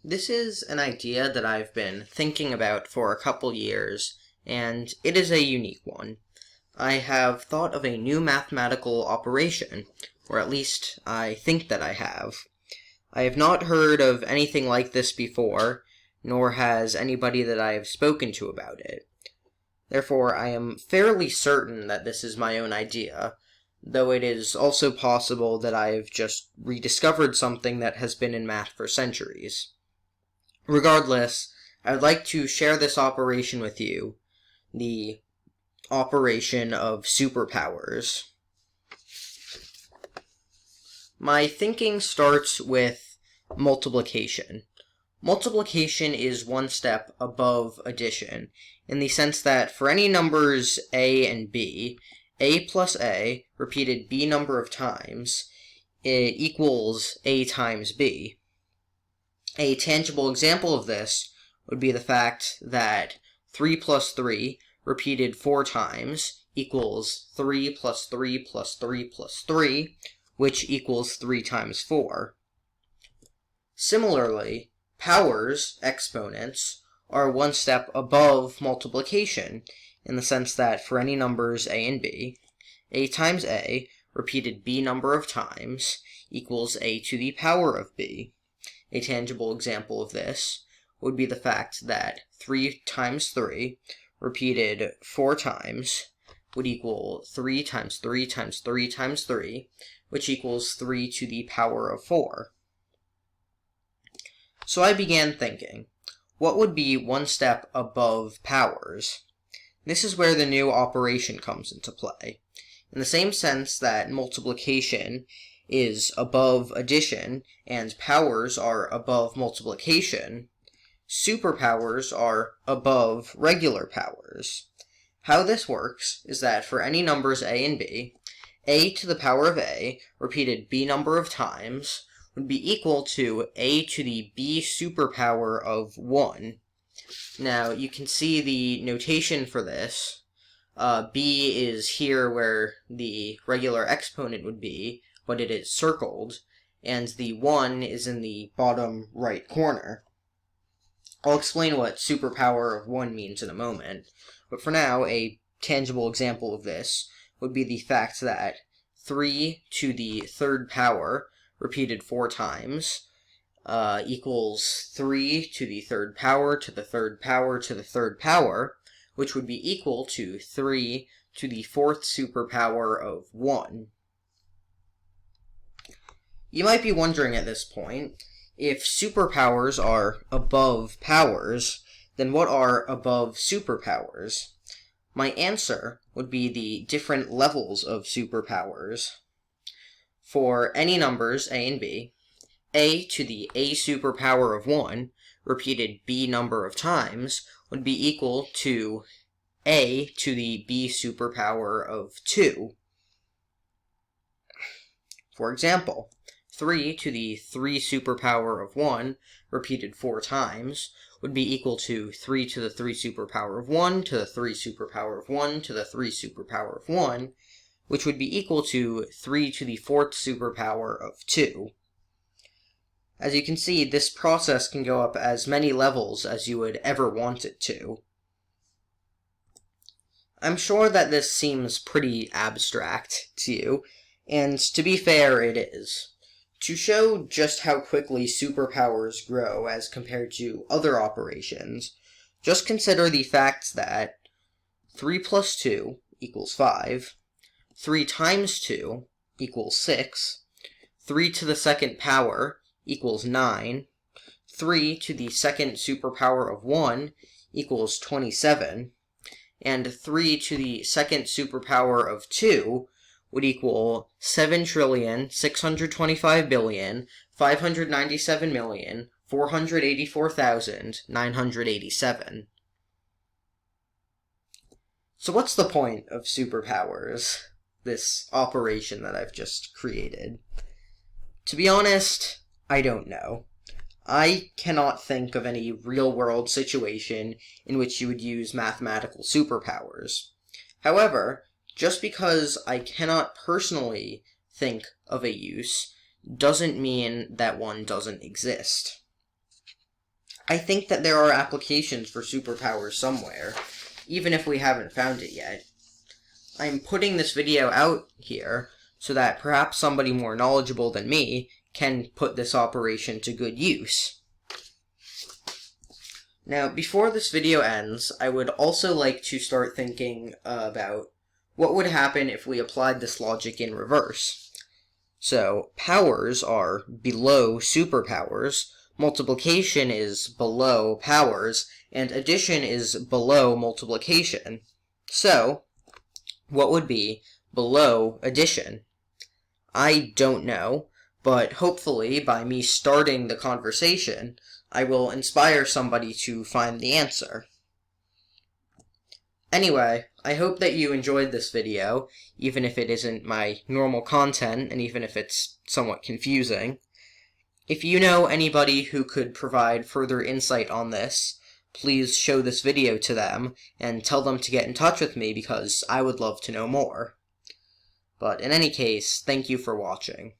This is an idea that I've been thinking about for a couple years, and it is a unique one. I have thought of a new mathematical operation, or at least I think that I have. I have not heard of anything like this before, nor has anybody that I have spoken to about it. Therefore, I am fairly certain that this is my own idea, though it is also possible that I have just rediscovered something that has been in math for centuries. Regardless, I would like to share this operation with you, the operation of superpowers. My thinking starts with multiplication. Multiplication is one step above addition, in the sense that for any numbers a and b, a plus a, repeated b number of times, it equals a times b. A tangible example of this would be the fact that 3 plus 3, repeated 4 times, equals 3 plus 3 plus 3 plus 3, which equals 3 times 4. Similarly, powers, exponents, are one step above multiplication, in the sense that for any numbers a and b, a times a, repeated b number of times, equals a to the power of b. A tangible example of this would be the fact that 3 times 3, repeated 4 times, would equal 3 times 3 times 3 times 3, which equals 3 to the power of 4. So I began thinking, what would be one step above powers? This is where the new operation comes into play. In the same sense that multiplication is above addition and powers are above multiplication, superpowers are above regular powers. How this works is that for any numbers a and b, a to the power of a, repeated b number of times, would be equal to a to the b superpower of 1. Now, you can see the notation for this. B is here where the regular exponent would be, but it is circled, and the 1 is in the bottom right corner. I'll explain what superpower of 1 means in a moment, but for now, a tangible example of this would be the fact that 3 to the third power, repeated 4 times, equals 3 to the third power to the third power to the third power, which would be equal to 3 to the fourth superpower of 1. You might be wondering at this point, if superpowers are above powers, then what are above superpowers? My answer would be the different levels of superpowers. For any numbers a and b, a to the a superpower of 1, repeated b number of times, would be equal to a to the b superpower of 2. For example, 3 to the 3 superpower of 1, repeated 4 times, would be equal to 3 to the 3 superpower of 1 to the 3 superpower of 1 to the 3 superpower of 1, which would be equal to 3 to the 4th superpower of 2. As you can see, this process can go up as many levels as you would ever want it to. I'm sure that this seems pretty abstract to you, and to be fair, it is. To show just how quickly superpowers grow as compared to other operations, just consider the fact that 3 plus 2 equals 5, 3 times 2 equals 6, 3 to the second power equals 9, 3 to the second superpower of 1 equals 27, and 3 to the second superpower of 2 would equal 7,625,597,484,987. So what's the point of superpowers, this operation that I've just created? To be honest, I don't know. I cannot think of any real-world situation in which you would use mathematical superpowers. However, just because I cannot personally think of a use doesn't mean that one doesn't exist. I think that there are applications for superpowers somewhere, even if we haven't found it yet. I'm putting this video out here so that perhaps somebody more knowledgeable than me can put this operation to good use. Now, before this video ends, I would also like to start thinking about what would happen if we applied this logic in reverse. So, powers are below superpowers, multiplication is below powers, and addition is below multiplication. So, what would be below addition? I don't know, but hopefully by me starting the conversation, I will inspire somebody to find the answer. Anyway, I hope that you enjoyed this video, even if it isn't my normal content, and even if it's somewhat confusing. If you know anybody who could provide further insight on this, please show this video to them, and tell them to get in touch with me because I would love to know more. But in any case, thank you for watching.